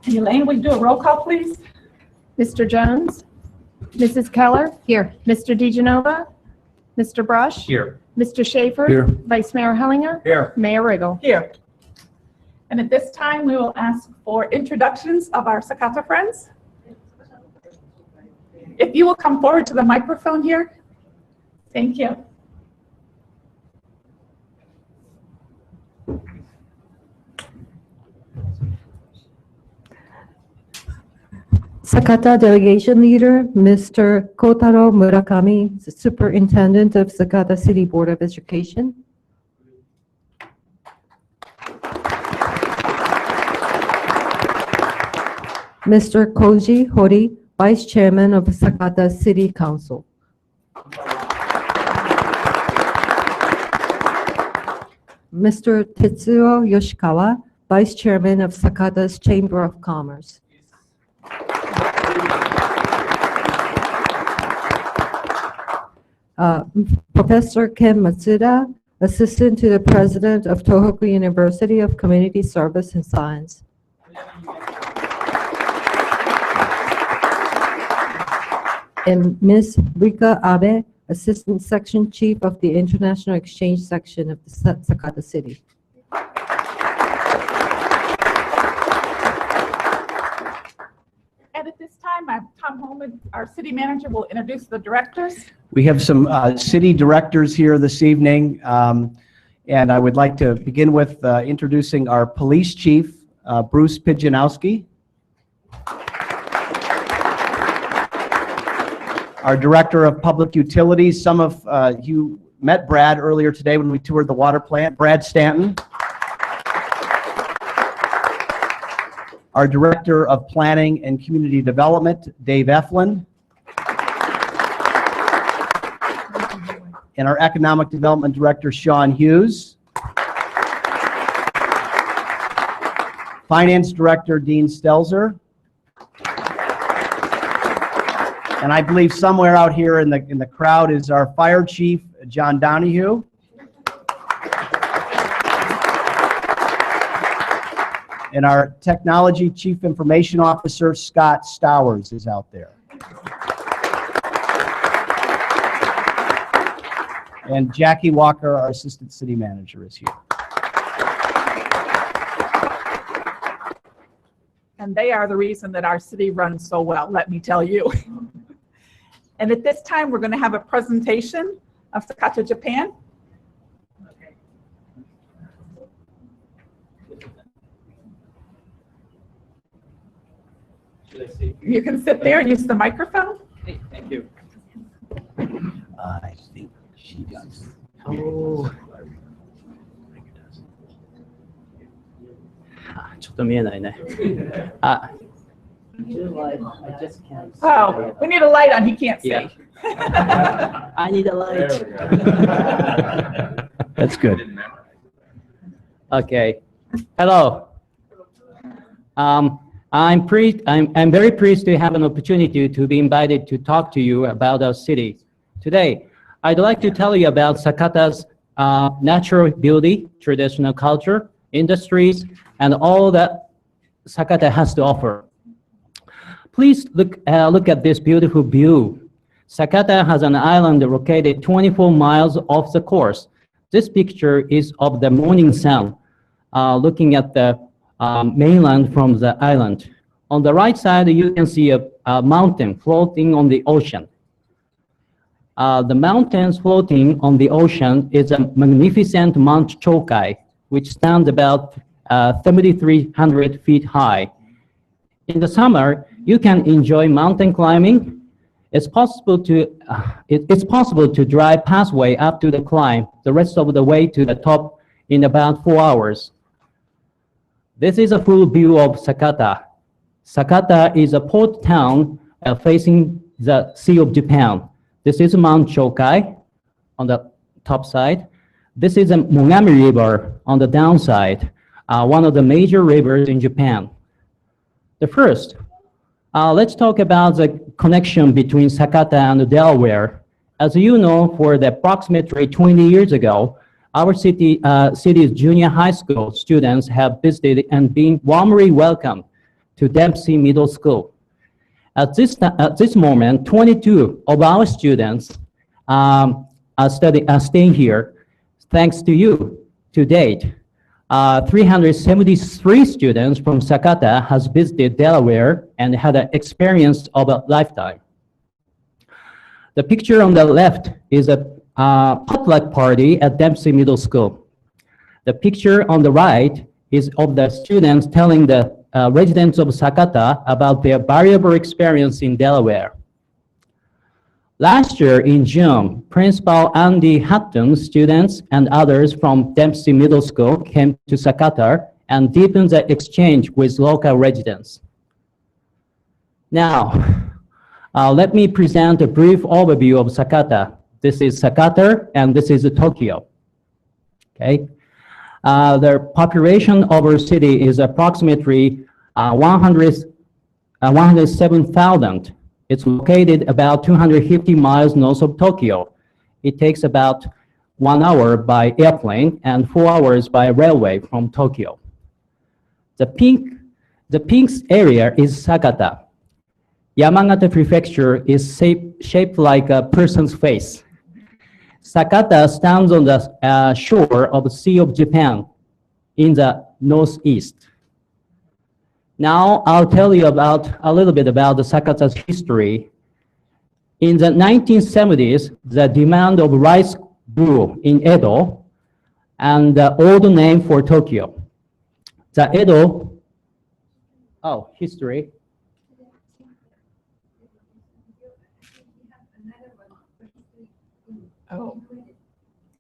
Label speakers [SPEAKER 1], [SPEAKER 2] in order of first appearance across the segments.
[SPEAKER 1] Elaine, will you do a roll call, please?
[SPEAKER 2] Mr. Jones? Mrs. Keller? Here. Mr. DeGenova? Mr. Brush?
[SPEAKER 3] Here.
[SPEAKER 2] Mr. Schaefer?
[SPEAKER 3] Here.
[SPEAKER 2] Vice Mayor Hellinger?
[SPEAKER 3] Here.
[SPEAKER 2] Mayor Riggle?
[SPEAKER 1] Here. And at this time, we will ask for introductions of our Sakata friends. If you will come forward to the microphone here. Thank you.
[SPEAKER 4] Sakata Delegation Leader, Mr. Kotaro Murakami, Superintendent of Sakata City Board of Education. Mr. Koji Hori, Vice Chairman of Sakata City Council. Mr. Tetsuo Yoshikawa, Vice Chairman of Sakata's Chamber of Commerce. Professor Ken Matsuda, Assistant to the President of Tohoku University of Community Service and Science. And Ms. Rika Abe, Assistant Section Chief of the International Exchange Section of the Sakata City.
[SPEAKER 1] And at this time, Tom Holman, our city manager, will introduce the directors.
[SPEAKER 3] We have some city directors here this evening, and I would like to begin with introducing our police chief, Bruce Pidjanowski. Our director of public utilities, some of you met Brad earlier today when we toured the water plant, Brad Stanton. Our director of planning and community development, Dave Eflin. And our economic development director, Sean Hughes. Finance director, Dean Stelzer. And I believe somewhere out here in the crowd is our fire chief, John Donahue. And our technology chief information officer, Scott Stowers, is out there. And Jackie Walker, our assistant city manager, is here.
[SPEAKER 1] And they are the reason that our city runs so well, let me tell you. And at this time, we're going to have a presentation of Sakata, Japan. You can sit there and use the microphone.
[SPEAKER 5] Hey, thank you.
[SPEAKER 3] I think she does.
[SPEAKER 5] Oh. ちょっと見えないね。あ。
[SPEAKER 1] Oh, we need a light on. He can't see.
[SPEAKER 5] Yeah. I need a light.
[SPEAKER 3] That's good.
[SPEAKER 5] Okay. Hello. I'm very pleased to have an opportunity to be invited to talk to you about our city. Today, I'd like to tell you about Sakata's natural beauty, traditional culture, industries, and all that Sakata has to offer. Please look at this beautiful view. Sakata has an island located 24 miles off the coast. This picture is of the morning sun, looking at the mainland from the island. On the right side, you can see a mountain floating on the ocean. The mountains floating on the ocean is a magnificent Mount Chokai, which stands about 3,300 feet high. In the summer, you can enjoy mountain climbing. It's possible to drive pathway up to the climb, the rest of the way to the top in about 4 hours. This is a full view of Sakata. Sakata is a port town facing the Sea of Japan. This is Mount Chokai on the top side. This is a Mogami River on the downside, one of the major rivers in Japan. The first, let's talk about the connection between Sakata and Delaware. As you know, for the approximately 20 years ago, city's junior high school students have visited and been warmly welcomed to Dempsey Middle School. At this moment, 22 of our students are staying here thanks to you. To date, 373 students from Sakata has visited Delaware and had an experience of a lifetime. The picture on the left is a potluck party at Dempsey Middle School. The picture on the right is of the students telling the residents of Sakata about their valuable experience in Delaware. Last year in June, Principal Andy Hutton's students and others from Dempsey Middle School came to Sakata and deepened the exchange with local residents. Now, let me present a brief overview of Sakata. This is Sakata and this is Tokyo. Okay. The population of our city is approximately 107,000. It's located about 250 miles north of Tokyo. It takes about 1 hour by airplane and 4 hours by railway from Tokyo. The pink area is Sakata. Yamagata Prefecture is shaped like a person's face. Sakata stands on the shore of the Sea of Japan in the northeast. Now I'll tell you a little bit about the Sakata's history. In the 1970s, the demand of rice grew in Edo, and the old name for Tokyo. The Edo, history.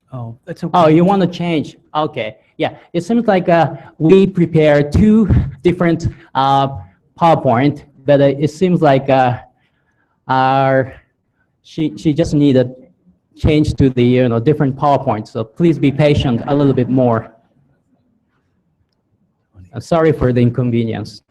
[SPEAKER 3] Oh, that's okay.
[SPEAKER 5] Oh, you want to change? Okay. Yeah, it seems like we prepared two different PowerPoint, but it seems like she just needed change to the different PowerPoint. So please be patient a little bit more. I'm sorry for the inconvenience.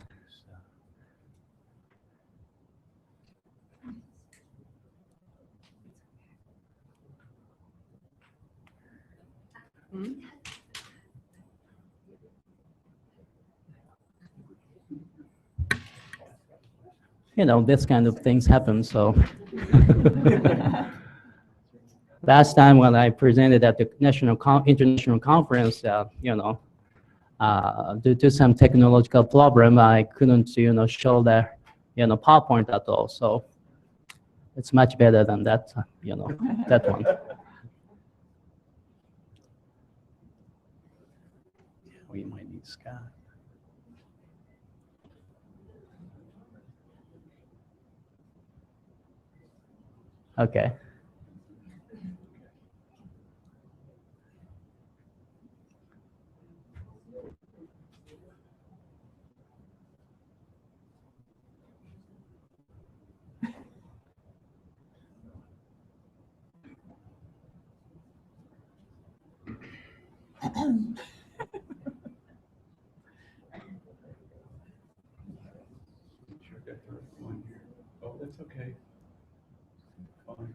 [SPEAKER 5] This kind of things happen, so. Last time when I presented at the international conference, due to some technological problem, I couldn't, show the, PowerPoint at all. So it's much better than that, that one.
[SPEAKER 3] We might need Scott.
[SPEAKER 5] Okay.
[SPEAKER 3] Oh, that's okay. Fine.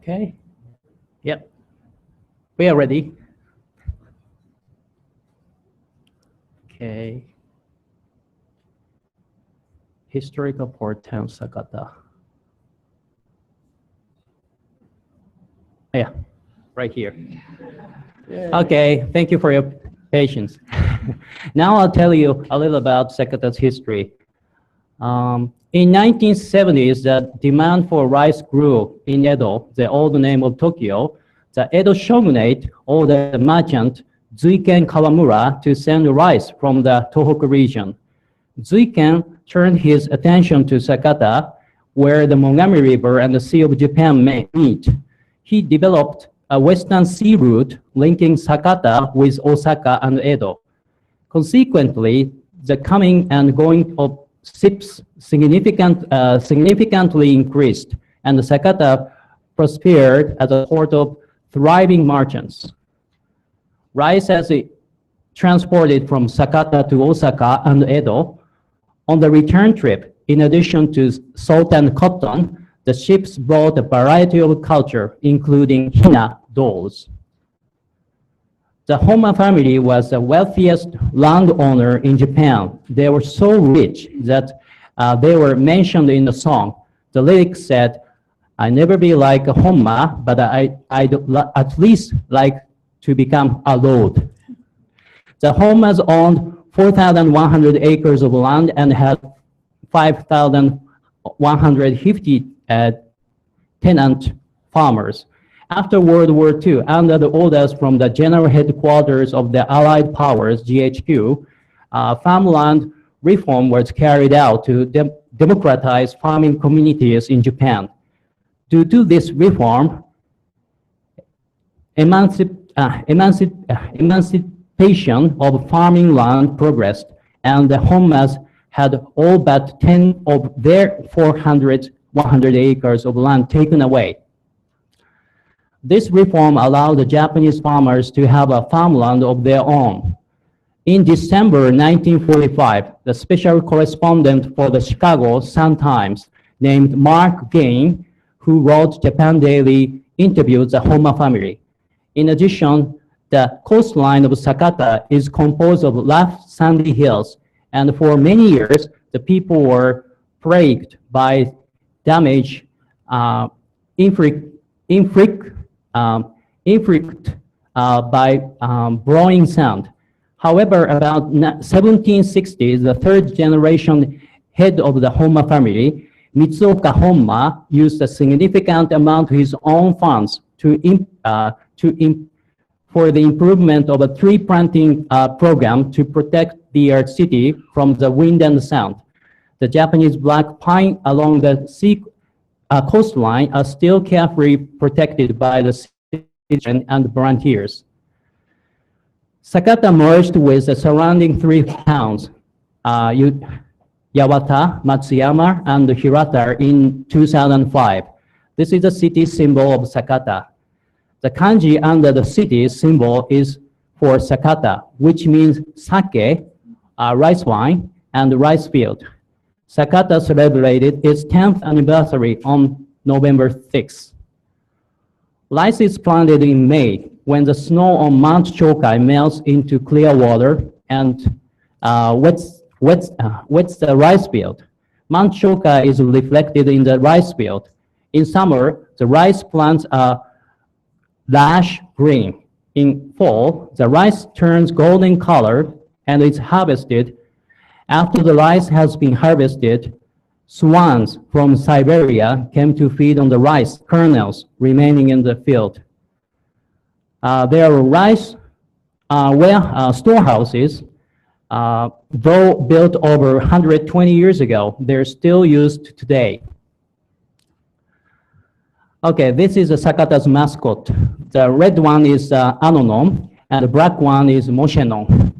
[SPEAKER 5] Okay. Yep. We are ready. Okay. Historical port town Sakata. Yeah, right here. Okay, thank you for your patience. Now I'll tell you a little about Sakata's history. In 1970s, the demand for rice grew in Edo, the old name of Tokyo. The Edo shogunate ordered the merchant Zuiken Kawamura to send rice from the Tohoku region. Zuiken turned his attention to Sakata, where the Montgomery River and the Sea of Japan meet. He developed a western sea route linking Sakata with Osaka and Edo. Consequently, the coming and going of ships significantly increased, and Sakata prospered as a port of thriving merchants. Rice transported from Sakata to Osaka and Edo. On the return trip, in addition to salt and cotton, the ships brought a variety of culture, including hina dolls. The Honma family was the wealthiest landowner in Japan. They were so rich that they were mentioned in the song. The lyrics said, "I never be like a Honma, but I'd at least like to become a lord." The Honmas owned 4,100 acres of land and had 5,150 tenant farmers. After World War II, under the orders from the General Headquarters of the Allied Powers, GHQ, farmland reform was carried out to democratize farming communities in Japan. Due to this reform, emancipation of farming land progressed, and the Honmas had all but 10 of their 100 acres of land taken away. This reform allowed the Japanese farmers to have a farmland of their own. In December 1945, the special correspondent for the Chicago Sun-Times named Mark Gain, who wrote Japan Daily, interviewed the Honma family. In addition, the coastline of Sakata is composed of rough sandy hills, and for many years, the people were plagued by damage inflicted by blowing sand. However, about 1760s, the third generation head of the Honma family, Mitsuoka Honma, used a significant amount of his own funds for the improvement of a tree planting program to protect their city from the wind and sand. The Japanese black pine along the sea coastline are still carefully protected by the citizens and volunteers. Sakata merged with the surrounding three towns, Yawata, Matsuyama, and Hirata in 2005. This is the city symbol of Sakata. The kanji under the city symbol is for Sakata, which means sake, rice wine, and rice field. Sakata celebrated its 10th anniversary on November 6th. Rice is planted in May when the snow on Mount Chokai melts into clear water and wets the rice field. Mount Chokai is reflected in the rice field. In summer, the rice plants are lush green. In fall, the rice turns golden color and is harvested. After the rice has been harvested, swans from Siberia came to feed on the rice kernels remaining in the field. There are rice storehouses, though built over 120 years ago, they're still used today. Okay, this is Sakata's mascot. The red one is Anonon, and the black one is Moshenon.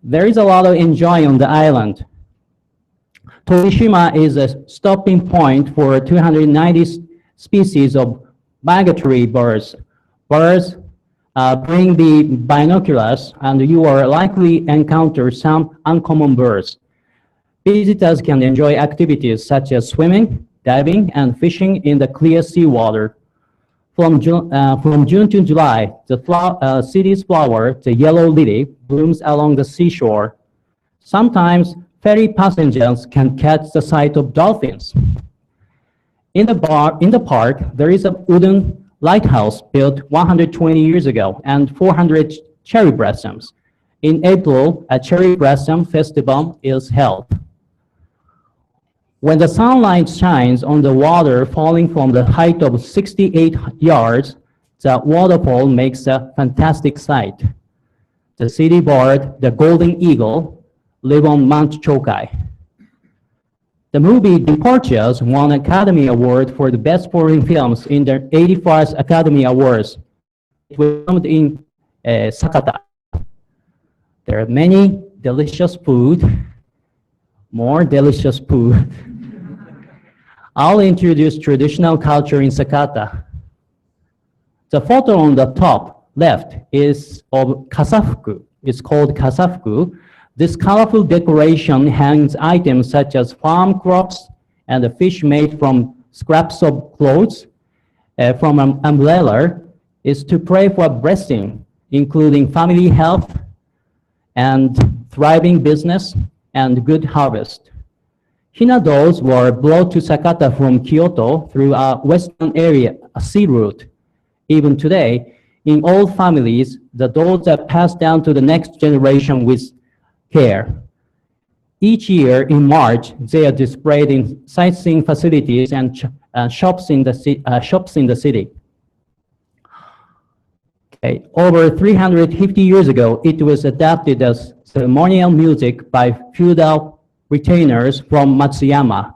[SPEAKER 5] There is a lot of enjoy on the island. Torishima is a stopping point for 290 species of migratory birds. Birds bring the binoculars, and you will likely encounter some uncommon birds. Visitors can enjoy activities such as swimming, diving, and fishing in the clear seawater. From June to July, the city's flower, the yellow lily, blooms along the seashore. Sometimes ferry passengers can catch the sight of dolphins. In the park, there is a wooden lighthouse built 120 years ago and 400 cherry blossoms. In April, a cherry blossom festival is held. When the sunlight shines on the water falling from the height of 68 yards, the waterfall makes a fantastic sight. The city bird, the golden eagle, live on Mount Chokai. The movie Departures won an Academy Award for the Best Foreign Films in the 81st Academy Awards. It was filmed in Sakata. There are many delicious food, more delicious food. I'll introduce traditional culture in Sakata. The photo on the top left is of kasafuku. It's called kasafuku. This colorful decoration hangs items such as farm crops and a fish made from scraps of clothes from an umbrella is to pray for blessing, including family health and thriving business and good harvest. Hina dolls were brought to Sakata from Kyoto through a western area, a sea route. Even today, in all families, the dolls are passed down to the next generation with care. Each year in March, they are displayed in sightseeing facilities and shops in the city. Okay. Over 350 years ago, it was adapted as ceremonial music by feudal retainers from Matsuyama.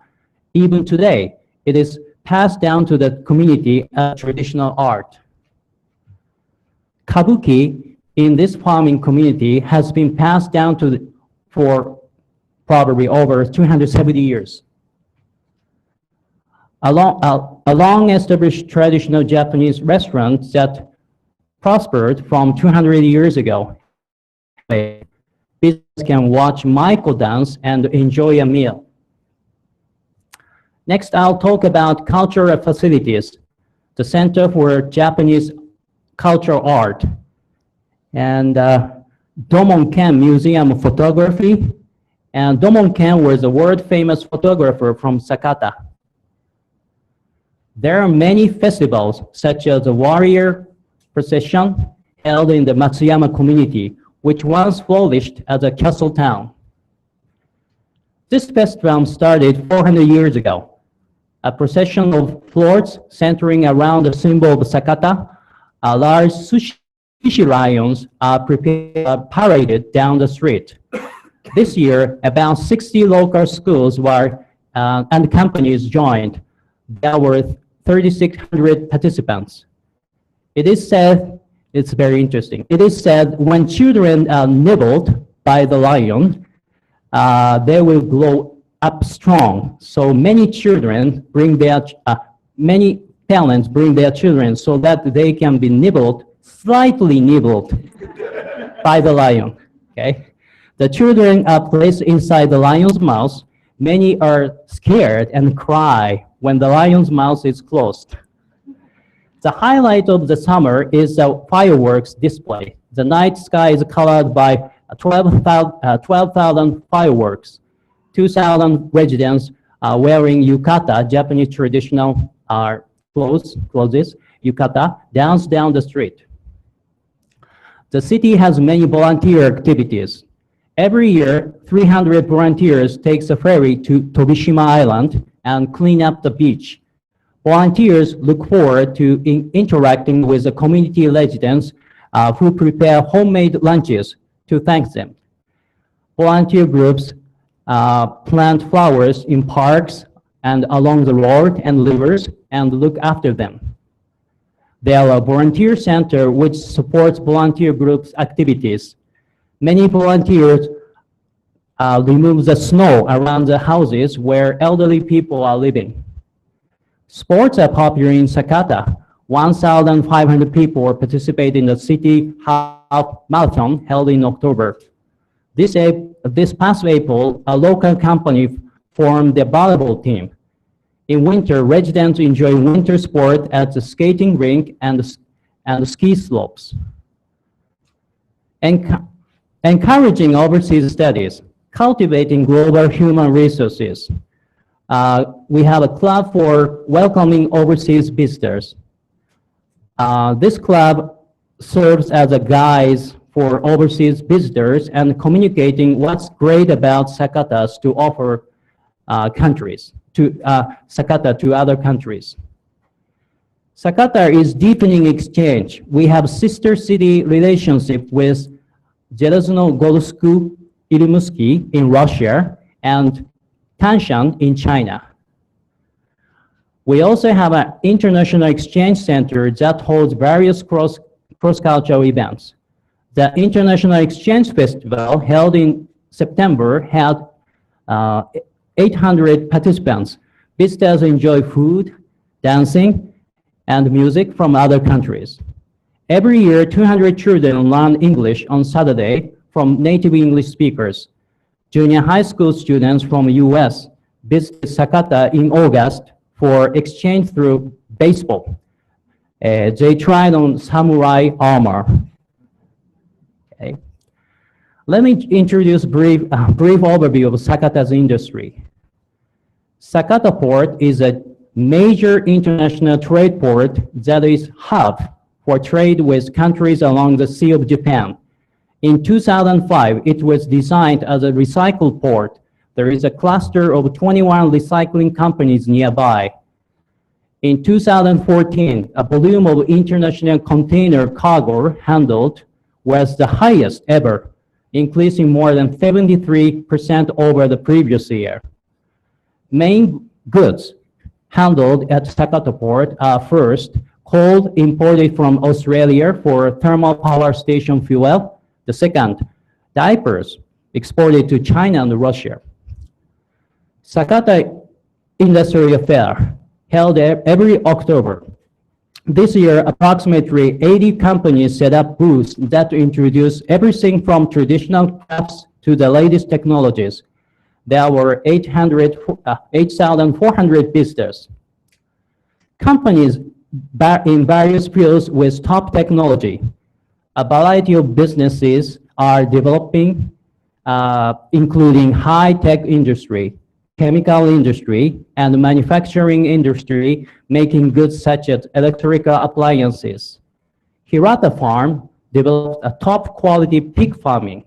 [SPEAKER 5] Even today, it is passed down to the community as traditional art. Kabuki in this farming community has been passed down for probably over 270 years. A long-established traditional Japanese restaurant that prospered from 200 years ago. Visitors can watch Maiko dance and enjoy a meal. Next, I'll talk about cultural facilities, the Center for Japanese Cultural Art, and Domon Ken Museum of Photography. And Domon Ken was a world-famous photographer from Sakata. There are many festivals, such as the Warrior Procession held in the Matsuyama community, which once flourished as a castle town. This festival started 400 years ago. A procession of floats centering around the symbol of Sakata, large sushi lions are paraded down the street. This year, about 60 local schools and companies joined. There were 3,600 participants. It is said, it's very interesting, it is said when children are nibbled by the lion, they will grow up strong. So many parents bring their children so that they can be slightly nibbled by the lion, okay? The children are placed inside the lion's mouth. Many are scared and cry when the lion's mouth is closed. The highlight of the summer is the fireworks display. The night sky is colored by 12,000 fireworks. 2,000 residents are wearing yukata, Japanese traditional clothes, yukata, dance down the street. The city has many volunteer activities. Every year, 300 volunteers take a ferry to Tobishima Island and clean up the beach. Volunteers look forward to interacting with the community residents who prepare homemade lunches to thank them. Volunteer groups plant flowers in parks and along the road and rivers and look after them. There are a volunteer center which supports volunteer groups' activities. Many volunteers remove the snow around the houses where elderly people are living. Sports are popular in Sakata. 1,500 people participate in the city half marathon held in October. This past April, a local company formed the volleyball team. In winter, residents enjoy winter sport at the skating rink and the ski slopes. Encouraging overseas studies, cultivating global human resources. We have a club for welcoming overseas visitors. This club serves as a guide for overseas visitors and communicating what's great about Sakata to offer Sakata to other countries. Sakata is deepening exchange. We have sister city relationship with Zelezno-Gorsk Irimusky in Russia and Tanshan in China. We also have an international exchange center that holds various cross-cultural events. The International Exchange Festival held in September had 800 participants. Visitors enjoy food, dancing, and music from other countries. Every year, 200 children learn English on Saturday from native English speakers. Junior high school students from the U.S. visit Sakata in August for exchange through baseball. They tried on samurai armor. Okay. Let me introduce brief overview of Sakata's industry. Sakata Port is a major international trade port that is hub for trade with countries along the Sea of Japan. In 2005, it was designed as a recycle port. There is a cluster of 21 recycling companies nearby. In 2014, a volume of international container cargo handled was the highest ever, increasing more than 73% over the previous year. Main goods handled at Sakata Port are first, coal imported from Australia for thermal power station fuel. The second, diapers exported to China and Russia. Sakata Industrial Fair held every October. This year, approximately 80 companies set up booths that introduce everything from traditional crafts to the latest technologies. There were 8,400 visitors. Companies in various fields with top technology. A variety of businesses are developing, including high-tech industry, chemical industry, and manufacturing industry, making goods such as electrical appliances. Hirata Farm developed a top-quality pig farming.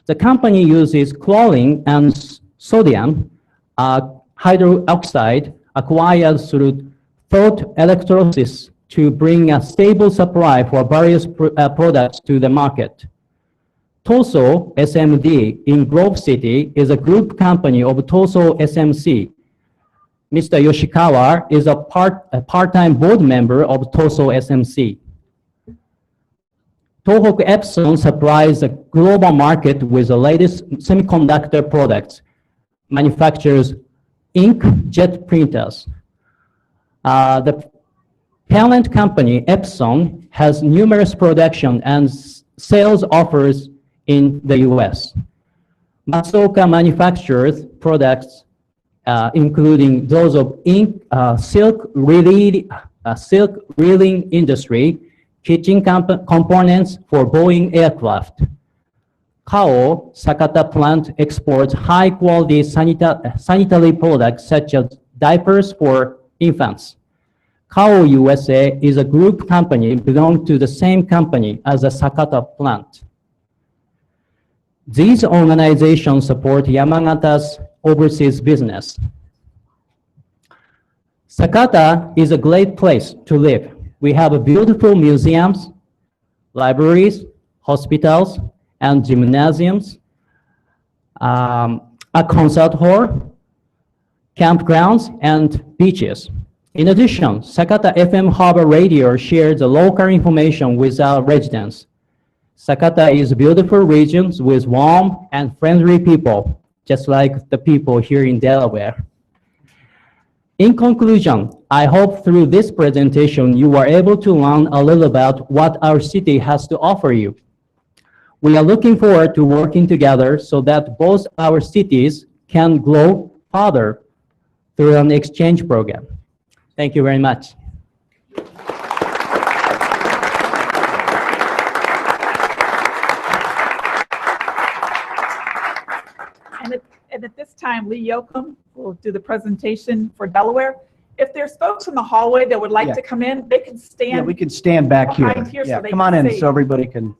[SPEAKER 5] The company uses chlorine and sodium hydroxide acquired through thought electrolysis to bring a stable supply for various products to the market. Toso SMD in Grove City is a group company of Toso SMC. Mr. Yoshikawa is a part-time board member of Toso SMC. Tohoku Epson supplies the global market with the latest semiconductor products, manufactures inkjet printers. The parent company, Epson, has numerous production and sales offers in the U.S. Matsuoka manufactures products including those of silk reeling industry, kitchen components for Boeing aircraft. Kao Sakata plant exports high-quality sanitary products such as diapers for infants. Kao USA is a group company belonging to the same company as the Sakata plant. These organizations support Yamagata's overseas business. Sakata is a great place to live. We have beautiful museums, libraries, hospitals, and gymnasiums, a concert hall, campgrounds, and beaches. In addition, Sakata FM Harbor Radio shares the local information with our residents. Sakata is a beautiful region with warm and friendly people, just like the people here in Delaware. In conclusion, I hope through this presentation you are able to learn a little about what our city has to offer you. We are looking forward to working together so that both our cities can grow further through an exchange program. Thank you very much.
[SPEAKER 1] And at this time, Lee Yoakum will do the presentation for Delaware. If there's folks in the hallway that would like to come in, they can stand.
[SPEAKER 3] Yeah, we can stand back here.
[SPEAKER 1] behind here so
[SPEAKER 3] Yeah,
[SPEAKER 1] they
[SPEAKER 3] come
[SPEAKER 1] can
[SPEAKER 3] on in
[SPEAKER 1] see.
[SPEAKER 3] so everybody can.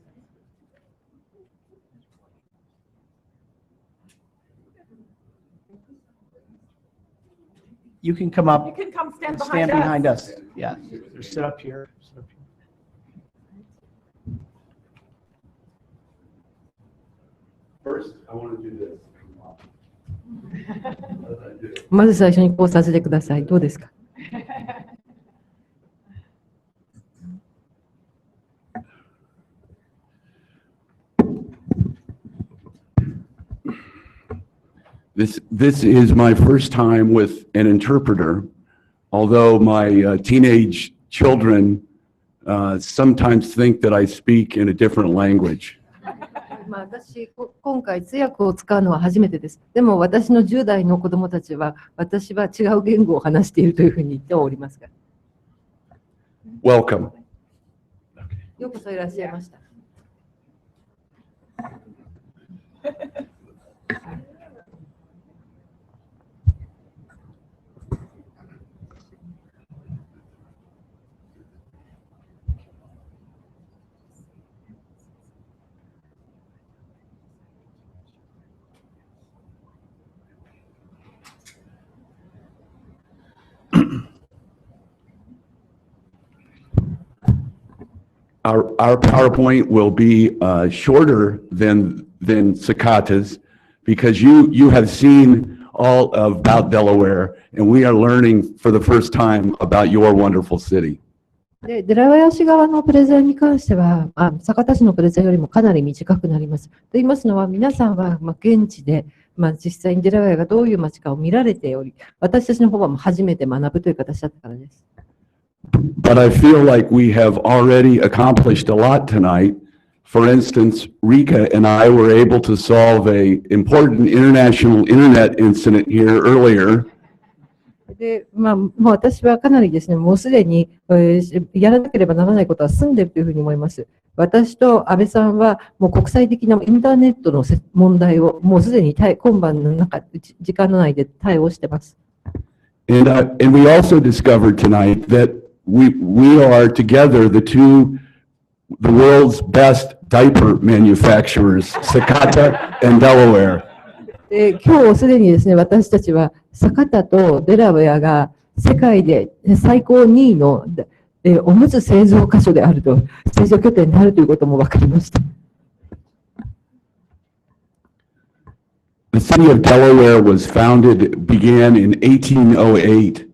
[SPEAKER 3] You can come up.
[SPEAKER 1] You can come stand
[SPEAKER 3] Stand
[SPEAKER 1] behind us.
[SPEAKER 3] behind us. Yeah, or sit up here. Sit up here.
[SPEAKER 6] First, I want to do this.
[SPEAKER 4] まず最初にこうさせてください。どうですか？
[SPEAKER 6] This is my first time with an interpreter, although my teenage children sometimes think that I speak in a different language.
[SPEAKER 4] 私、今回通訳を使うのは初めてです。でも私の10代の子どもたちは、私は違う言語を話しているというふうに言っておりますが。
[SPEAKER 6] Welcome.
[SPEAKER 4] ようこそいらっしゃいました。
[SPEAKER 6] Our PowerPoint will be shorter than Sakata's because you have seen all about Delaware, and we are learning for the first time about your wonderful city.
[SPEAKER 4] でデラウェア市側のプレゼンに関しては、酒田市のプレゼンよりもかなり短くなります。と言いますのは、皆さんは現地で、実際にデラウェアがどういう街かを見られており、私たちの方は初めて学ぶという形だったからです。
[SPEAKER 6] But I feel like we have already accomplished a lot tonight. For instance, Rika and I were able to solve an important international internet incident here earlier.
[SPEAKER 4] で、もう私はかなりですね、もうすでに、やらなければならないことは済んでいるというふうに思います。私と安倍さんは、もう国際的なインターネットの問題を、もうすでに今晩の時間の内で対応しています。
[SPEAKER 6] And we also discovered tonight that we are together the world's best diaper manufacturers, Sakata and Delaware.
[SPEAKER 4] 今日すでにですね、私たちは酒田とデラウェアが世界で最高2位のおむつ製造箇所であると、製造拠点であるということも分かりました。
[SPEAKER 6] The city of Delaware began in 1808.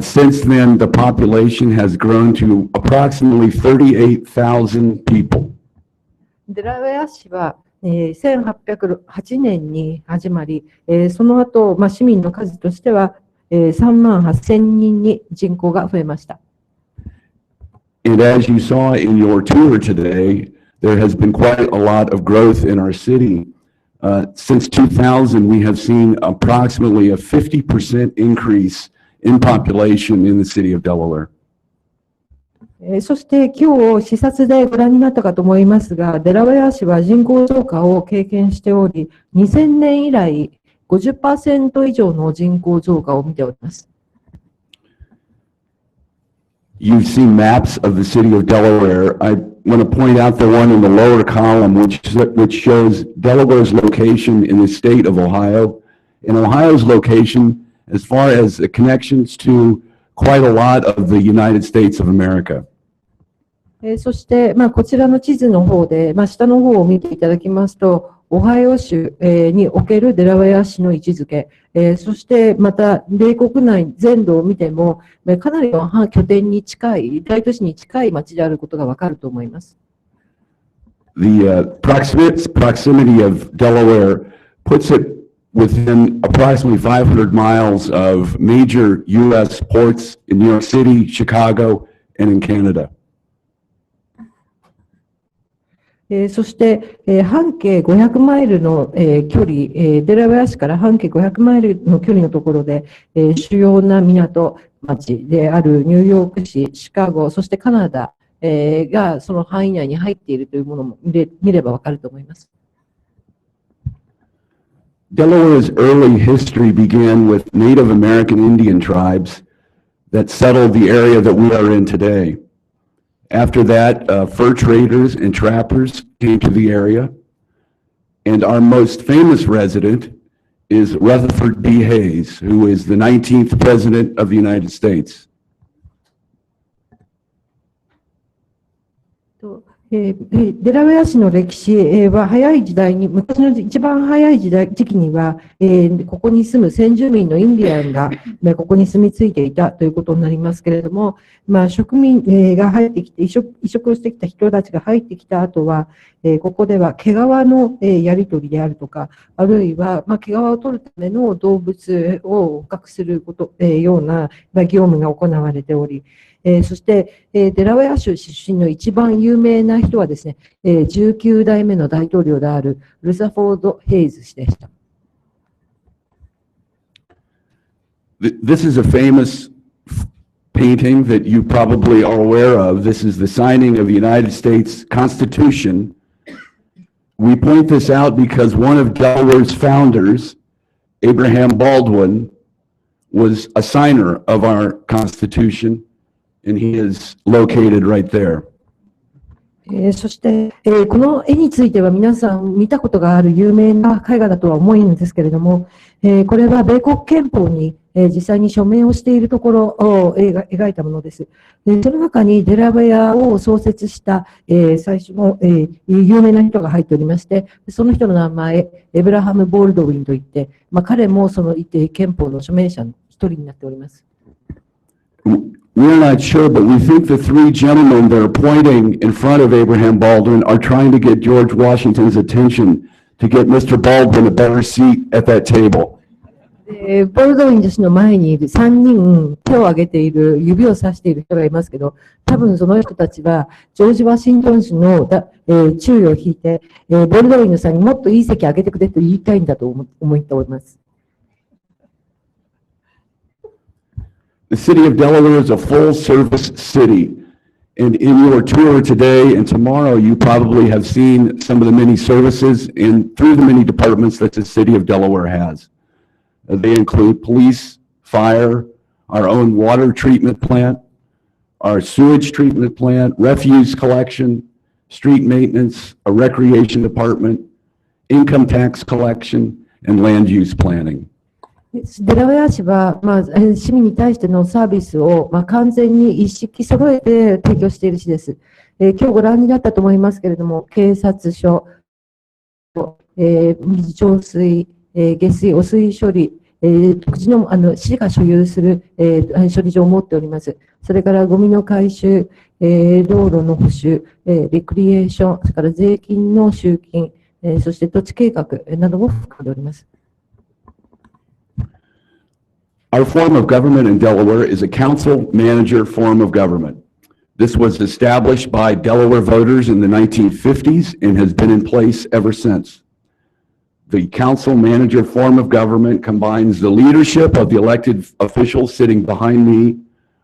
[SPEAKER 6] Since then, the population has grown to approximately 38,000 people.
[SPEAKER 4] デラウェア市は1808年に始まり、その後、市民の数としては38,000人に人口が増えました。
[SPEAKER 6] And as you saw in your tour today, there has been quite a lot of growth in our city. Since 2000, we have seen approximately a 50% increase in population in the city of Delaware.
[SPEAKER 4] そして今日視察でご覧になったかと思いますが、デラウェア市は人口増加を経験しており、2000年以来 50% 以上の人口増加を見ております。
[SPEAKER 6] You've seen maps of the city of Delaware. I want to point out the one in the lower column, which shows Delaware's location in the state of Ohio, and Ohio's location as far as the connections to quite a lot of the United States of America.
[SPEAKER 4] そして、こちらの地図の方で、下の方を見ていただきますと、オハイオ州におけるデラウェア市の位置づけ、そしてまた米国内全土を見ても、かなりの拠点に近い、大都市に近い町であることがわかると思います。
[SPEAKER 6] The proximity of Delaware puts it within approximately 500 miles of major U.S. ports in New York City, Chicago, and in Canada.
[SPEAKER 4] そして、半径500マイルの、距離、デラウェア市から半径500マイルの距離のところで、主要な港町であるニューヨーク市、シカゴ、そしてカナダ、がその範囲内に入っているというものも見ればわかると思います。
[SPEAKER 6] Delaware's early history began with Native American Indian tribes that settled the area that we are in today. After that, fur traders and trappers came to the area, and our most famous resident is Rutherford B. Hayes, who is the 19th President of the United States.
[SPEAKER 4] デラウェア市の歴史は早い時代に、昔の一番早い時期には、ここに住む先住民のインディアンがここに住み着いていたということになりますけれども、植民が入ってきて、移植をしてきた人たちが入ってきた後は、ここでは毛皮のやり取りであるとか、あるいは毛皮を取るための動物を捕獲すること、ような業務が行われており、そして、デラウェア州出身の一番有名な人はですね、19代目の大統領であるルザフォード・ヘイズ氏でした。
[SPEAKER 6] This is a famous painting that you probably are aware of. This is the signing of the United States Constitution. We point this out because one of Delaware's founders, Abraham Baldwin, was a signer of our Constitution, and he is located right there.
[SPEAKER 4] そして、この絵については皆さん見たことがある有名な絵画だとは思うんですけれども、これは米国憲法に、実際に署名をしているところを描いたものです。その中にデラウェアを創設した、最初の、有名な人が入っておりまして、その人の名前、エブラハム・ボールドウィンといって、彼もその憲法の署名者の一人になっております。
[SPEAKER 6] We're not sure, but we think the three gentlemen that are pointing in front of Abraham Baldwin are trying to get George Washington's attention to get Mr. Baldwin a better seat at that table.
[SPEAKER 4] ボールドウィン氏の前にいる3人手を挙げている、指をさしている人がいますけど、多分その人たちはジョージ・ワシントン氏の注意を引いて、ボールドウィンさんにもっといい席あげてくれと言いたいんだと思っております。
[SPEAKER 6] The city of Delaware is a full-service city, and in your tour today and tomorrow, you probably have seen some of the many services and through the many departments that the city of Delaware has. They include police, fire, our own water treatment plant, our sewage treatment plant, refuse collection, street maintenance, a recreation department, income tax collection, and land use planning.
[SPEAKER 4] デラウェア市は、市民に対してのサービスを、完全に一式揃えて提供している市です。今日ご覧になったと思いますけれども、警察署、水調水、下水、汚水処理、独自の市が所有する、処理場を持っております。それからゴミの回収、道路の補修、レクリエーション、それから税金の集金、そして土地計画などを含んでおります。
[SPEAKER 6] Our form of government in Delaware is a council-manager form of government. This was established by Delaware voters in the 1950s and has been in place ever since. The council-manager form of government combines the leadership of the elected officials sitting behind me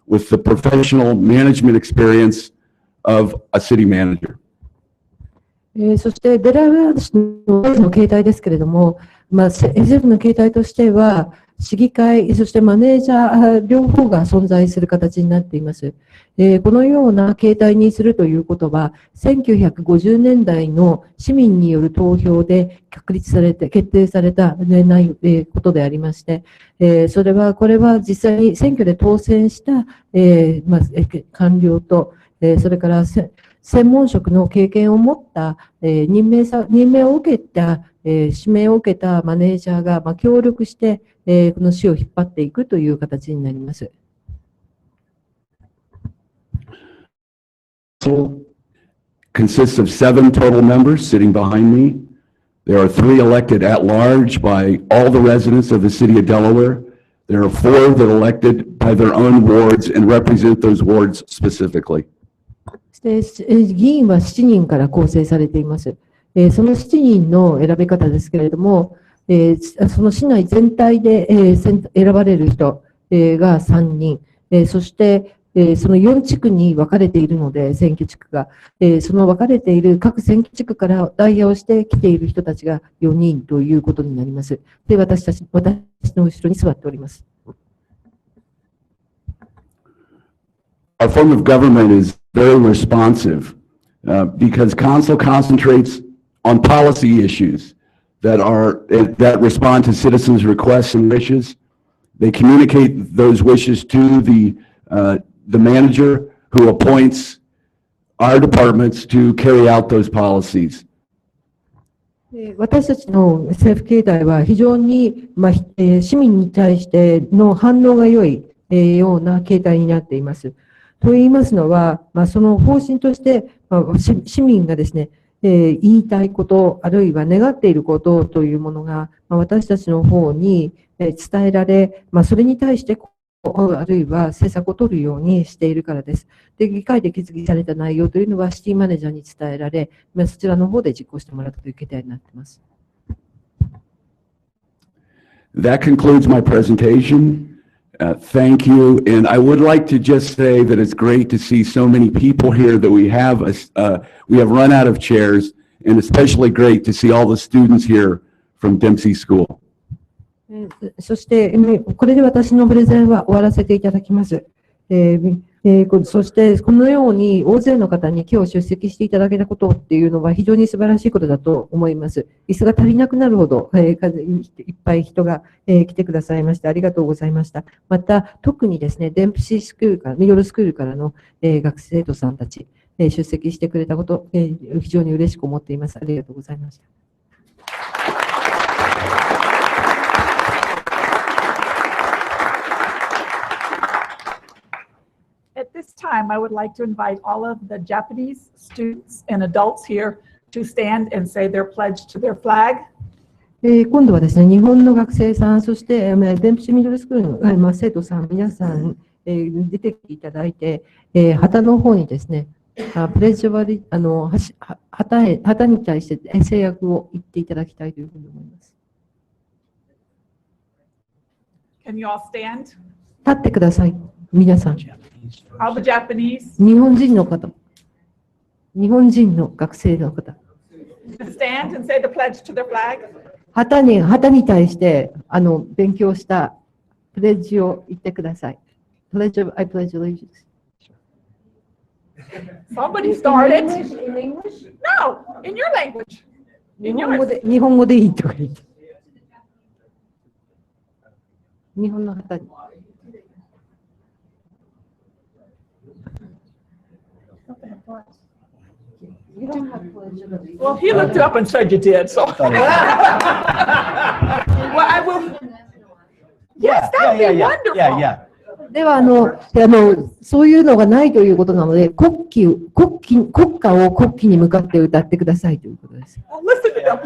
[SPEAKER 6] with the professional management experience of a city manager.
[SPEAKER 4] そしてデラウェア市の形態ですけれども、政府の形態としては、市議会、そしてマネージャー、両方が存在する形になっています。このような形態にするということは、1950年代の市民による投票で決定されたことでありまして、これは実際に選挙で当選した、官僚と、それから専門職の経験を持った、任命を受けた、指名を受けたマネージャーが、協力して、この市を引っ張っていくという形になります。
[SPEAKER 6] Consists of 7 total members sitting behind me. There are 3 elected at large by all the residents of the city of Delaware. There are 4 that are elected by their own wards and represent those wards specifically.
[SPEAKER 4] 議員は7人から構成されています。その7人の選び方ですけれども、その市内全体で選ばれる人が3人、そしてその4地区に分かれているので、選挙地区が、その分かれている各選挙地区から代表して来ている人たちが4人ということになります。で、私の後ろに座っております。
[SPEAKER 6] Our form of government is very responsive because council concentrates on policy issues that respond to citizens' requests and wishes. They communicate those wishes to the manager who appoints our departments to carry out those policies.
[SPEAKER 4] 私たちの政府形態は非常に、市民に対しての反応が良い、ような形態になっています。と言いますのは、その方針として、市民がですね、言いたいこと、あるいは願っていることというものが、私たちの方に伝えられ、それに対してあるいは政策を取るようにしているからです。で、議会で決議された内容というのはシティマネージャーに伝えられ、そちらの方で実行してもらったという形態になっています。
[SPEAKER 6] That concludes my presentation. Thank you. And I would like to just say that it's great to see so many people here that we have run out of chairs, and especially great to see all the students here from Dempsey School.
[SPEAKER 4] そして、これで私のプレゼンは終わらせていただきます。そして、このように大勢の方に今日出席していただけたことっていうのは非常に素晴らしいことだと思います。椅子が足りなくなるほど、いっぱい人が、来てくださいましてありがとうございました。また、特にですね、デンプシースクールから、ミドルスクールからの、学生徒さんたち、出席してくれたこと、非常に嬉しく思っています。ありがとうございました。
[SPEAKER 1] At this time, I would like to invite all of the Japanese students and adults here to stand and say their pledge to their flag.
[SPEAKER 4] 今度はですね、日本の学生さん、そしてデンプシーミドルスクールの生徒さん、皆さん、出てきていただいて、旗の方にですね、プレッジは旗に対して制約を言っていただきたいというふうに思います。
[SPEAKER 1] Can you all stand?
[SPEAKER 4] 立ってください、皆さん。
[SPEAKER 1] All the Japanese.
[SPEAKER 4] 日本人の方、日本人の学生の方。
[SPEAKER 1] Stand and say the pledge to their flag.
[SPEAKER 4] 旗に対して勉強したプレッジを言ってください。Pledge of, I pledge allegiance.
[SPEAKER 1] Somebody started. No, in your language.
[SPEAKER 4] 日本語でいいとか言って。日本の旗に。
[SPEAKER 1] Well, he looked up and said you did, so. Well, I will. Yes, that would be wonderful.
[SPEAKER 4] ではそういうのがないということなので、国歌を国旗に向かって歌ってくださいということです。
[SPEAKER 1] Well, listen to them.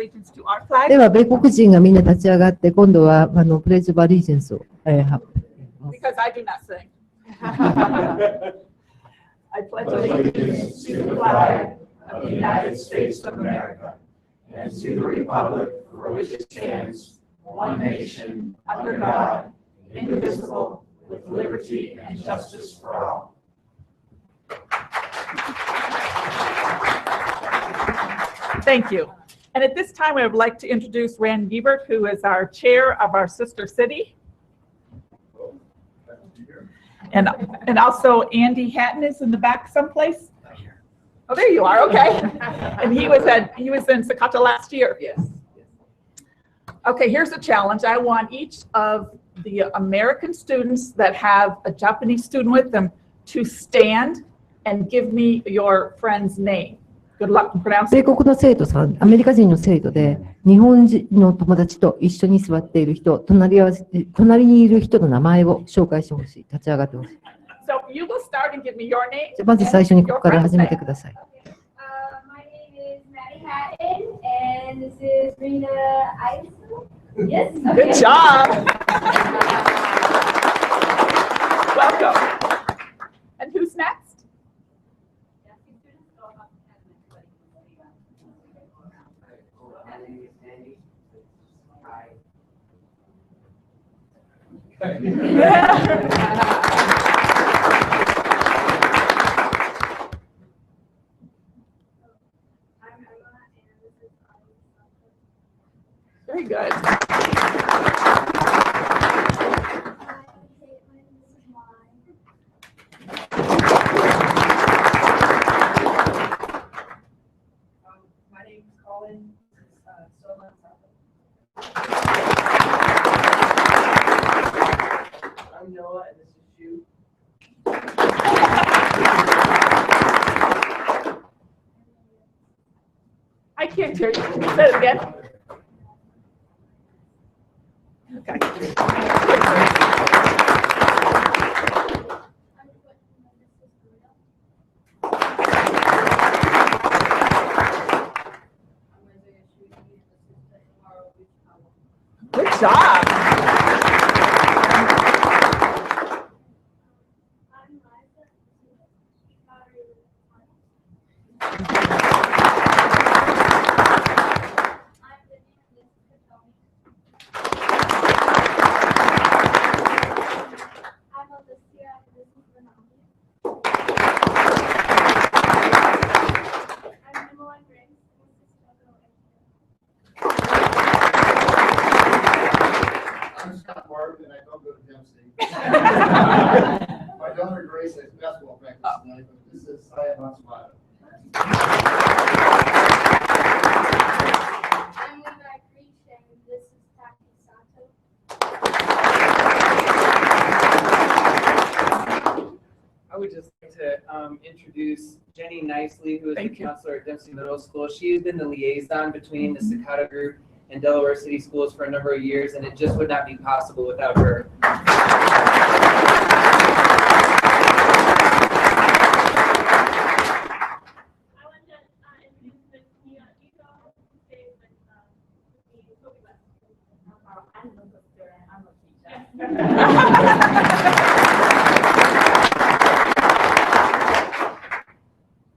[SPEAKER 1] allegiance to our flag.
[SPEAKER 4] では、米国人がみんな立ち上がって、今度はプレッジオブアリージェンスを。
[SPEAKER 1] Because I do not sing. I pledge allegiance to the flag of the United States of America and to the republic for which it stands, one nation, under God, indivisible, with liberty and justice for all. Thank you. And at this time, I would like to introduce Rand Giebert, who is our chair of our sister city. And also Andy Hatton is in the back someplace. Oh, there you are. Okay. And he was in Sakata last year. Yes. Okay, here's a challenge. I want each of the American students that have a Japanese student with them to stand and give me your friend's name. Good luck in pronouncing.
[SPEAKER 4] 米国の生徒さん、アメリカ人の生徒で、日本人の友達と一緒に座っている人、隣にいる人の名前を紹介してほしい。立ち上がってほしい。
[SPEAKER 1] So you will start and give me your name.
[SPEAKER 4] まず最初にここから始めてください。
[SPEAKER 7] My name is Maddie Hatton, and this is Rena Eisel. Yes.
[SPEAKER 1] Good
[SPEAKER 7] Okay.
[SPEAKER 1] job. Welcome. And who's next?
[SPEAKER 7] I'm Emma, and this is
[SPEAKER 1] Very good.
[SPEAKER 7] Hi, Caitlin. This is Mine.
[SPEAKER 8] My name's Colin. I'm Noah, and this is Shu.
[SPEAKER 1] I can't hear you. Say it again. Okay.
[SPEAKER 7] I'm Whitney, and this is Bruno. I'm Isaiah Shu, and this is tomorrow, which I will.
[SPEAKER 1] Good job.
[SPEAKER 7] I'm Liza. I'm Vivian, and this is Katomi. I'm Alicia, and this is Renali. I'm Emma Grace, and this is Choco.
[SPEAKER 9] I'm Scott Martin, and I don't go to Dempsey. My daughter Grace has basketball practice tonight, but this is Saya Matsumoto.
[SPEAKER 7] I'm Levi Creech, and this is Taki Sato.
[SPEAKER 8] I would just like to introduce Jenny Nicely, who is the
[SPEAKER 1] Thank you.
[SPEAKER 8] counselor at Dempsey Middle School. She has been the liaison between the Cicada Group and Delaware City Schools for a number of years, and it just would not be possible without her.
[SPEAKER 7] I want to introduce Ms. Mia Ito, who stays with me, Toby West. I'm the sister, and I'm a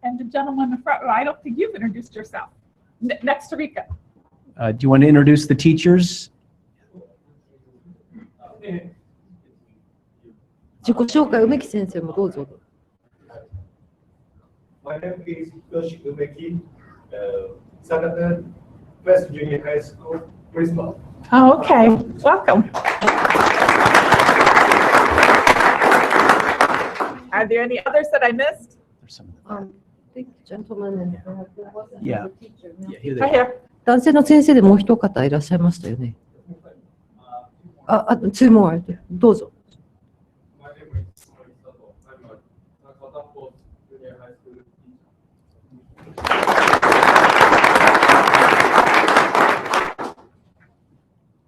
[SPEAKER 1] And the gentleman in the front row, I don't think you've introduced yourself. Next to Rika.
[SPEAKER 3] Do you want to introduce the teachers?
[SPEAKER 4] 自己紹介、梅木先生もどうぞ。
[SPEAKER 10] My name is Yoshi Umeki, Sakata West Junior High School principal.
[SPEAKER 1] Oh, okay. Welcome. Are there any others that I missed?
[SPEAKER 4] Gentleman and
[SPEAKER 3] Yeah. Yeah, here they
[SPEAKER 1] Right here.
[SPEAKER 4] 男性の先生でもう一方いらっしゃいましたよね。two more どうぞ。
[SPEAKER 10] My name is Morisato. I'm a Sakata Post Junior High School teacher.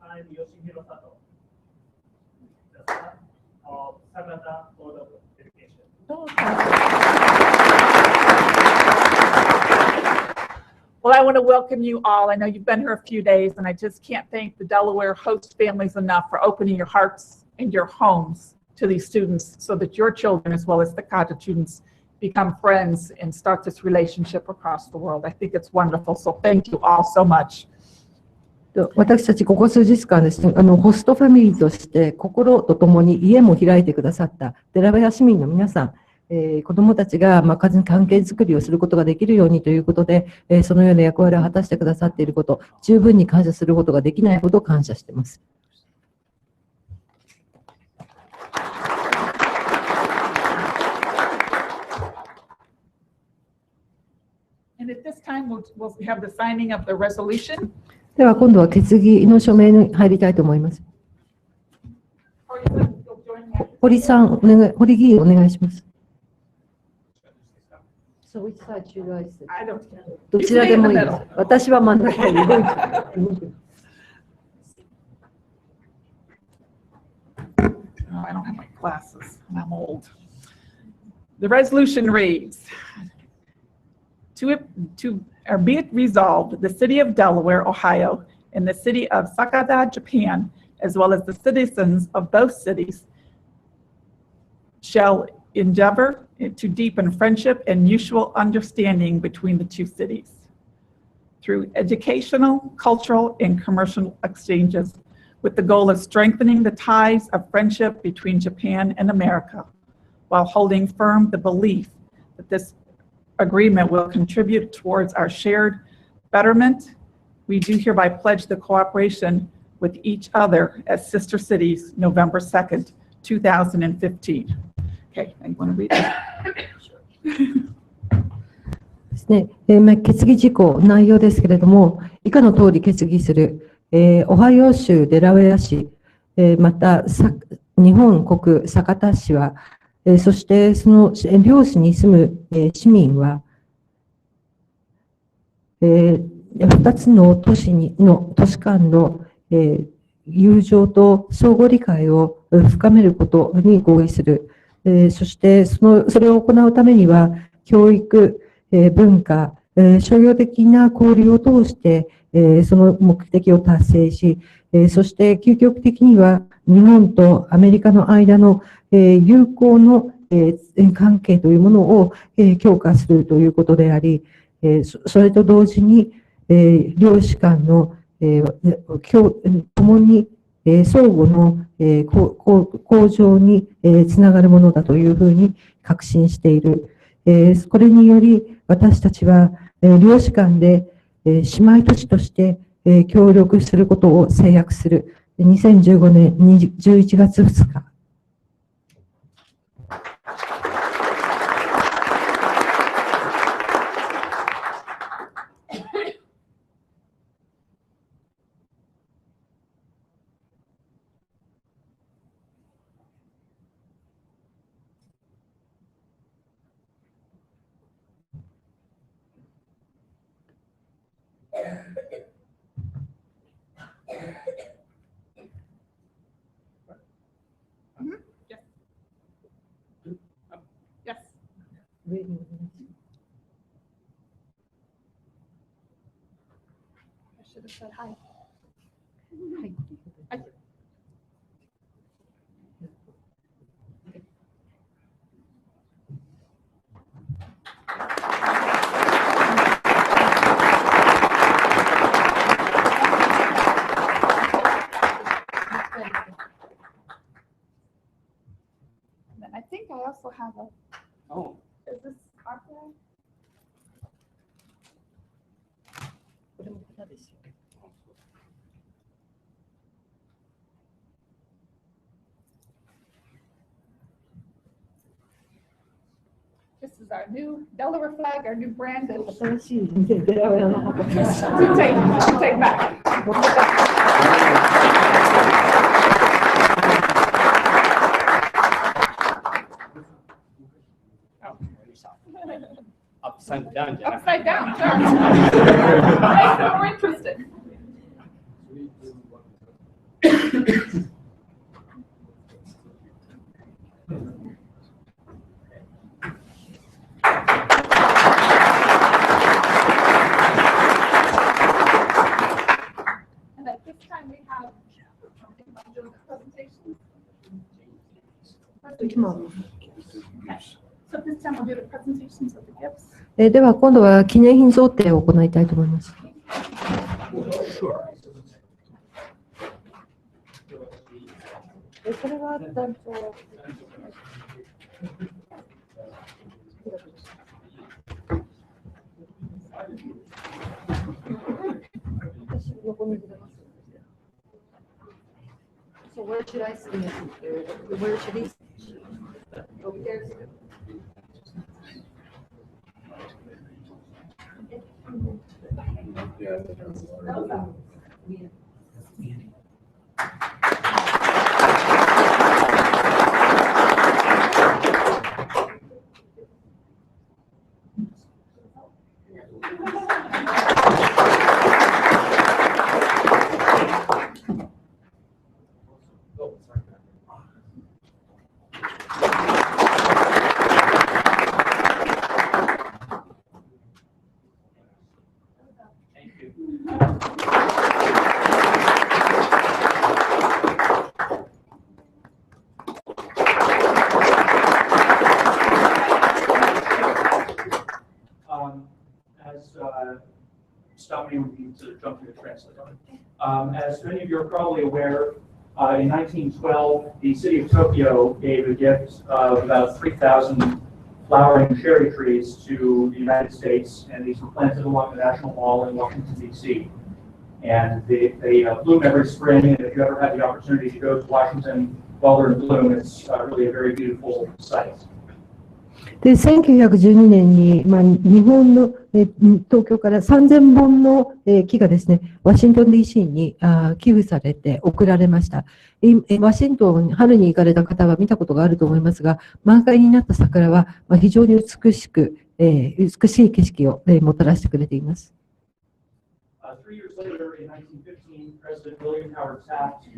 [SPEAKER 10] I'm Yoshihiro Sato. The son of Sakata Board of Education.
[SPEAKER 1] Well, I want to welcome you all. I know you've been here a few days, and I just can't thank the Delaware host families enough for opening your hearts and your homes to these students so that your children, as well as the college students, become friends and start this relationship across the world. I think it's wonderful. So thank you all so much.
[SPEAKER 4] 私たちここ数日間ですね、ホストファミリーとして心とともに家も開いてくださったデラウェア市民の皆さん、子どもたちが関係づくりをすることができるようにということで、そのような役割を果たしてくださっていること、十分に感謝することができないほど感謝しています。
[SPEAKER 1] And at this time, we'll have the signing of the resolution.
[SPEAKER 4] では今度は決議の署名に入りたいと思います。堀さん、堀議員お願いします。
[SPEAKER 1] I don't.
[SPEAKER 4] どちらでもいいです。私は真ん中に動いて。
[SPEAKER 1] Oh, I don't have my glasses. I'm old. The resolution reads, be it resolved, the city of Delaware, Ohio, and the city of Sakata, Japan, as well as the citizens of both cities, shall endeavor to deepen friendship and mutual understanding between the two cities through educational, cultural, and commercial exchanges, with the goal of strengthening the ties of friendship between Japan and America, while holding firm the belief that this agreement will contribute towards our shared betterment. We do hereby pledge the cooperation with each other as sister cities, November 2nd, 2015. Okay, I want to read it.
[SPEAKER 4] ですね。決議事項、内容ですけれども、以下の通り決議する、オハイオ州デラウェア市、また日本国酒田市は、そしてその両市に住む、市民は、2つの都市間の、友情と相互理解を深めることに合意する。そしてそれを行うためには、教育、文化、商業的な交流を通して、その目的を達成し、そして究極的には日本とアメリカの間の友好の関係というものを強化するということであり、それと同時に両市間の共に相互の向上につながるものだというふうに確信している。これにより私たちは両市間で姉妹都市として協力することを誓約する。2015年11月2日。
[SPEAKER 1] Yes. I should have said hi. Hi. And then I think I also have a.
[SPEAKER 5] Oh.
[SPEAKER 1] Is this our flag? This is our new Delaware flag, our new brand. And
[SPEAKER 4] 新しいデラウェアの旗です。
[SPEAKER 1] to take back.
[SPEAKER 5] Upside down.
[SPEAKER 1] Upside down, sure. Makes it more interesting. And at this time we have presentations. So this time we'll do the presentations of the gifts.
[SPEAKER 4] では今度は記念品贈呈を行いたいと思います。これは団長。私横にずれます。So where should I stand? Where should he? Over there.
[SPEAKER 10] stop me when you need to jump to the translator. As many of you are probably aware, in 1912, the city of Tokyo gave a gift of about 3,000 flowering cherry trees to the United States, and these were planted along the National Mall in Washington, D.C. And they bloom every spring, and if you ever have the opportunity to go to Washington while they're in bloom, it's really a very beautiful sight.
[SPEAKER 4] で、1912年に、日本の、東京から3000本の、木がですね、ワシントン DC に寄付されて送られました。ワシントン、春に行かれた方は見たことがあると思いますが、満開になった桜は、非常に美しい景色を、もたらしてくれています。
[SPEAKER 10] 3 years later, in 1915, President William Howard Taft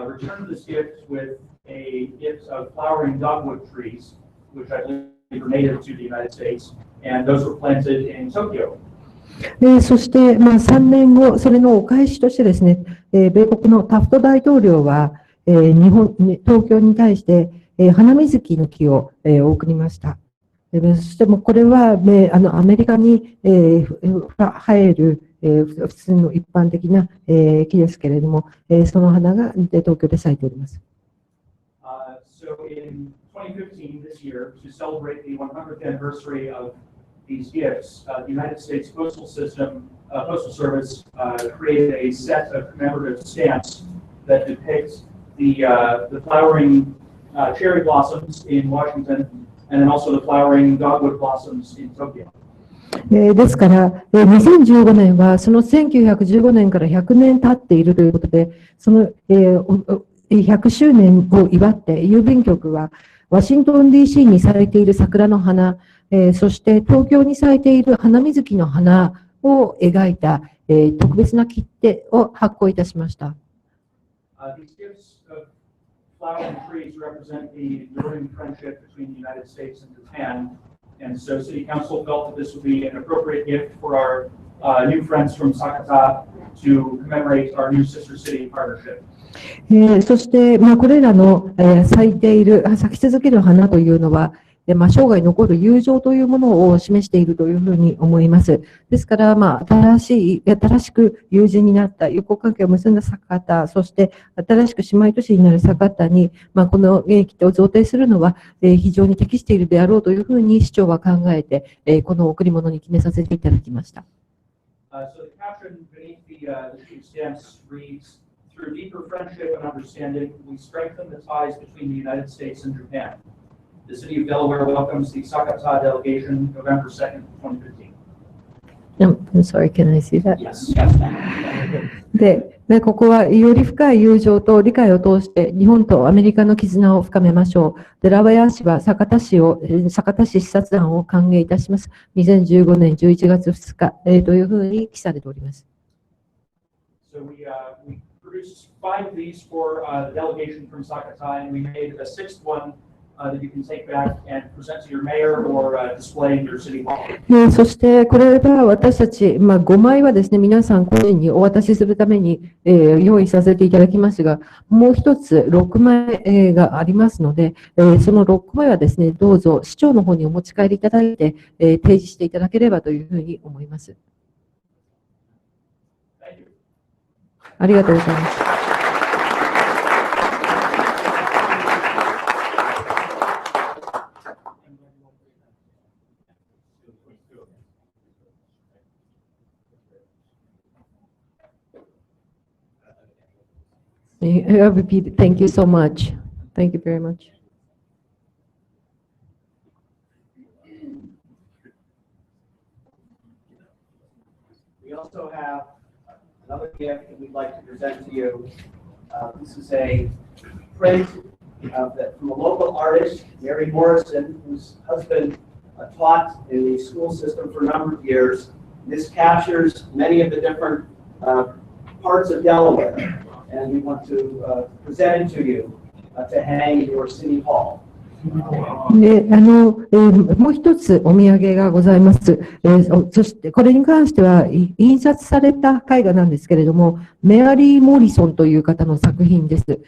[SPEAKER 10] returned this gift with a gift of flowering dogwood trees, which I believe were native to the United States, and those were planted in Tokyo.
[SPEAKER 4] そして、3年後、それのお返しとしてですね、米国のタフト大統領は、東京に対して、花水木の木を、送りました。そしてもこれは、アメリカに、生える、普通の一般的な、木ですけれども、その花が東京で咲いております。
[SPEAKER 10] So in 2015, this year, to celebrate the 100th anniversary of these gifts, the United States Postal Service created a set of commemorative stamps that depict the flowering cherry blossoms in Washington, and then also the flowering dogwood blossoms in Tokyo.
[SPEAKER 4] ですから、2015年はその1915年から100年経っているということで、その100周年を祝って、郵便局はワシントン DC に咲いている桜の花、そして東京に咲いている花水木の花を描いた、特別な切手を発行いたしました。
[SPEAKER 10] These gifts of flowering trees represent the enduring friendship between the United States and Japan, and so City Council felt that this would be an appropriate gift for our new friends from Sakata to commemorate our new sister city partnership.
[SPEAKER 4] そして、これらの、咲き続ける花というのは、生涯残る友情というものを示しているというふうに思います。ですから、新しく友人になった、友好関係を結んだ酒田、そして新しく姉妹都市になる酒田に、この切手を贈呈するのは、非常に適しているであろうというふうに市長は考えて、この贈り物に決めさせていただきました。
[SPEAKER 10] So the caption beneath the two stamps reads, "Through deeper friendship and understanding, we strengthen the ties between the United States and Japan. The city of Delaware welcomes the Sakata delegation November 2nd, 2015."
[SPEAKER 4] I'm sorry, can I see that?
[SPEAKER 10] Yes.
[SPEAKER 4] で、ここはより深い友情と理解を通して日本とアメリカの絆を深めましょう。デラウェア市は酒田市視察団を歓迎いたします。2015年11月2日、というふうに記されております。
[SPEAKER 10] So we produced 5 of these for the delegation from Sakata, and we made a 6th one that you can take back and present to your mayor or display in your city hall.
[SPEAKER 4] そしてこれは私たち、5枚はですね、皆さん個人にお渡しするために、用意させていただきますが、もう一つ6枚、がありますので、その6枚はですね、どうぞ市長の方にお持ち帰りいただいて、提示していただければというふうに思います。ありがとうございます。Thank you so much. Thank you very much.
[SPEAKER 3] We also have another gift that we'd like to present to you. This is a print from a local artist, Mary Morrison, whose husband taught in the school system for a number of years. This captures many of the different parts of Delaware, and we want to present it to you to hang in your city hall.
[SPEAKER 4] で、もう一つお土産がございます。そして、これに関しては、印刷された絵画なんですけれども、メアリー・モリソンという方の作品です。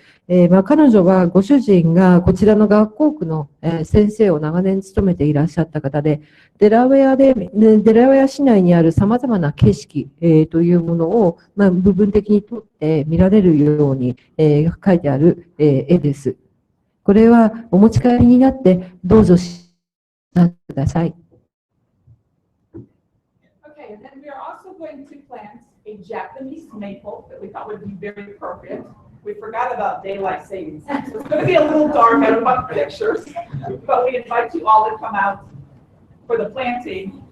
[SPEAKER 4] 彼女はご主人がこちらの学校区の、先生を長年務めていらっしゃった方で、デラウェア市内にある様々な景色、というものを、部分的にとって見られるように、描いてある、絵です。これはお持ち帰りになってどうぞしてください。
[SPEAKER 1] Okay, and then we are also going to plant a Japanese maple that we thought would be very appropriate. We forgot about daylight savings. So it's going to be a little dark. I don't have pictures, but we invite you all to come out for the planting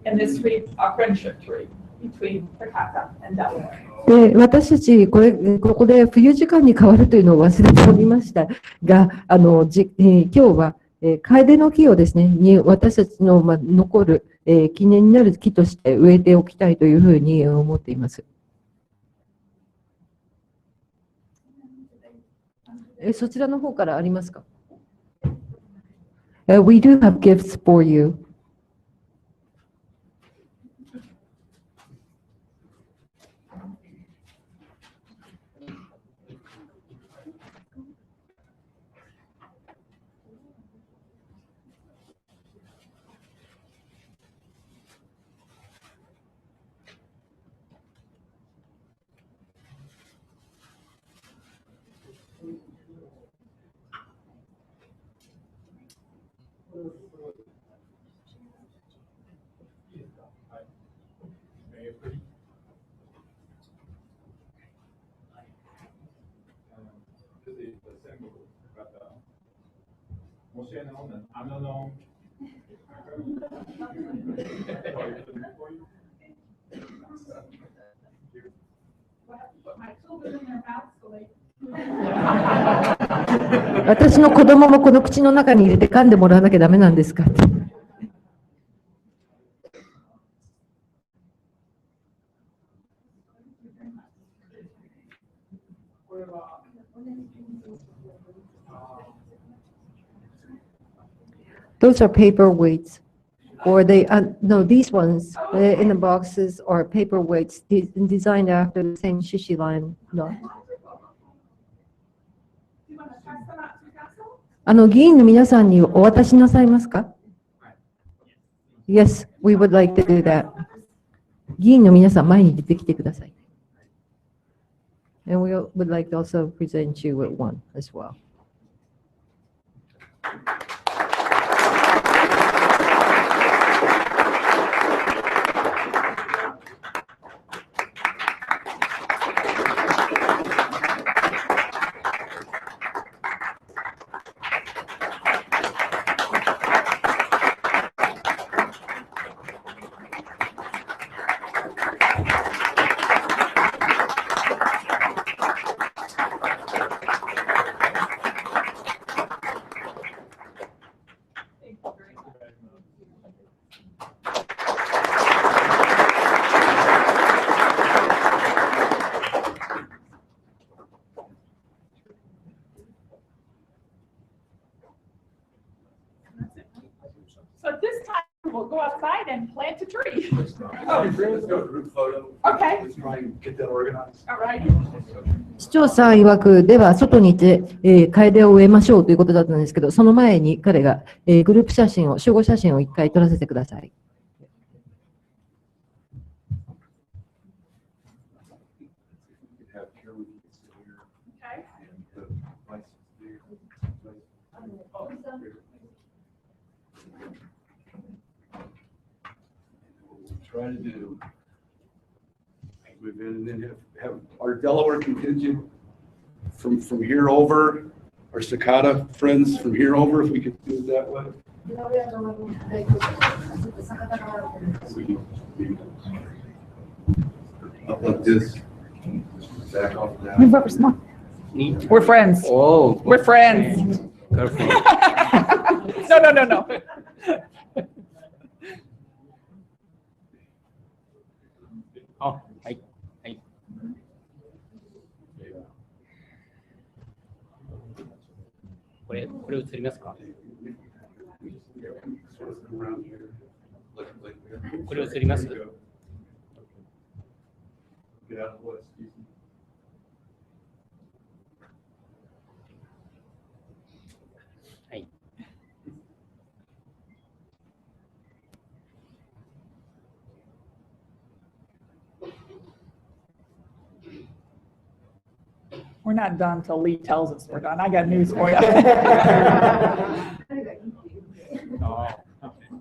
[SPEAKER 1] in this sweet friendship tree between Takata and Delaware.
[SPEAKER 4] で、私たち、ここで冬時間に変わるというのを忘れておりましたが、今日は、楓の木をですね、私たちの、残る、記念になる木として植えておきたいというふうに思っています。そちらの方からありますか？ We do have gifts for you.
[SPEAKER 1] Put my children in their mouths so they
[SPEAKER 4] 私の子供もこの口の中に入れて噛んでもらわなきゃダメなんですかって。Those are paperweights, or no, these ones in the boxes are paperweights designed after the same shishi line knot. 議員の皆さんにお渡しなさいますか？ Yes, we would like to do that. 議員の皆さん、前に出てきてください。And we would like to also present you with one as well.
[SPEAKER 1] So at this time, we'll go outside and plant a tree.
[SPEAKER 6] Let's go group photo.
[SPEAKER 1] Okay.
[SPEAKER 6] Let's try and get that organized.
[SPEAKER 1] All right.
[SPEAKER 4] 市長さん曰く、では外に行って、楓を植えましょうということだったんですけど、その前に彼が、グループ写真を、集合写真を一回撮らせてください。
[SPEAKER 6] Try to do. Move in and then have our Delaware contingent from here over, our Cicada friends from here over, if we could do it that way. Up like this. Back off of that.
[SPEAKER 1] We're friends.
[SPEAKER 5] Oh,
[SPEAKER 1] We're friends.
[SPEAKER 5] careful.
[SPEAKER 1] No.
[SPEAKER 5] Oh, hi. Hi. これ映りますか？これ映ります？
[SPEAKER 9] Get out of the west.
[SPEAKER 1] We're not done till Lee tells us we're done. I got news for you.
[SPEAKER 10] Oh, okay.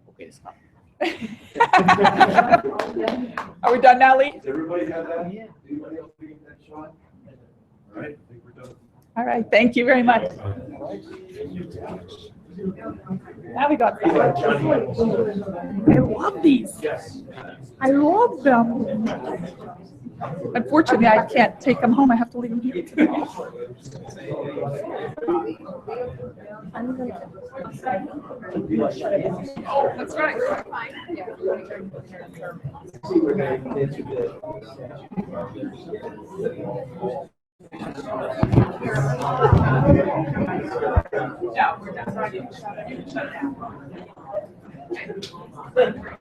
[SPEAKER 5] OK ですか？
[SPEAKER 1] Are we done now, Lee?
[SPEAKER 9] Does everybody have that? Yeah. Anybody else getting that shot? All right, I think we're done.
[SPEAKER 1] All right, thank you very much. Now we got. I love these.
[SPEAKER 10] Yes.
[SPEAKER 1] I love them. Unfortunately, I can't take them home. I have to leave them here. Oh, that's right. Yeah, we're done.